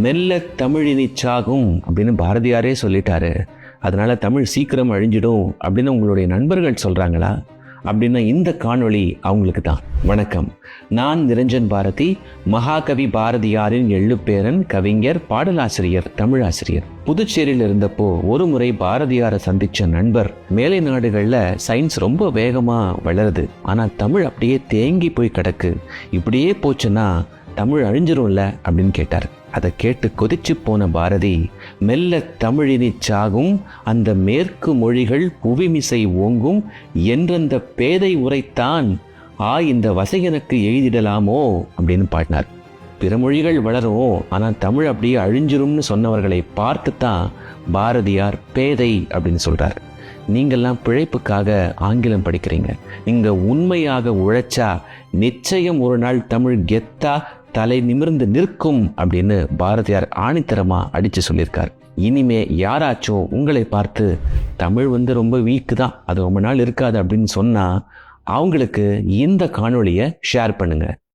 மெல்ல தமிழினி சாகும் அப்படின்னு பாரதியாரே சொல்லிட்டாரு. அதனால தமிழ் சீக்கிரம் அழிஞ்சிடும் அப்படின்னு உங்களுடைய நண்பர்கள் சொல்றாங்களா? அப்படின்னா இந்த காணொளி அவங்களுக்கு தான். வணக்கம், நான் நிரஞ்சன் பாரதி, மகாகவி பாரதியாரின் எள்ளுப்பேரன், கவிஞர், பாடலாசிரியர், தமிழாசிரியர். புதுச்சேரியில் இருந்தப்போ ஒரு முறை பாரதியாரை சந்திச்ச நண்பர், மேலை நாடுகளில் சயின்ஸ் ரொம்ப வேகமா வளருது, ஆனா தமிழ் அப்படியே தேங்கி போய் கிடக்கு, இப்படியே போச்சுன்னா தமிழ் அழிஞ்சிரும்ல அப்படின்னு கேட்டார். அதை கேட்டு கொதிச்சு போன பாரதி, மெல்ல தமிழினி சாகும் அந்த மேற்கு மொழிகள் புவிமிசை ஓங்கும் என்றந்த பேதை உரைத்தான் இந்த வசையனுக்கு எழுதிடலாமோ அப்படின்னு பாடினார். பிற மொழிகள் வளரும், ஆனால் தமிழ் அப்படியே அழிஞ்சிரும்னு சொன்னவர்களை பார்த்து தான் பாரதியார் பேதை அப்படின்னு சொல்றார். நீங்கள்லாம் பிழைப்புக்காக ஆங்கிலம் படிக்கிறீங்க, நீங்க உண்மையாக உழைச்சா நிச்சயம் ஒரு நாள் தமிழ் கெத்தா தலை நிமிர்ந்து நிற்கும் அப்படின்னு பாரதியார் ஆணித்தரமா அடிச்சு சொல்லியிருக்கார். இனிமே யாராச்சும் உங்களை பார்த்து தமிழ் ரொம்ப வீக்கு தான், அது ரொம்ப நாள் இருக்காது அப்படின்னு சொன்னா அவங்களுக்கு இந்த காணொளியை ஷேர் பண்ணுங்க.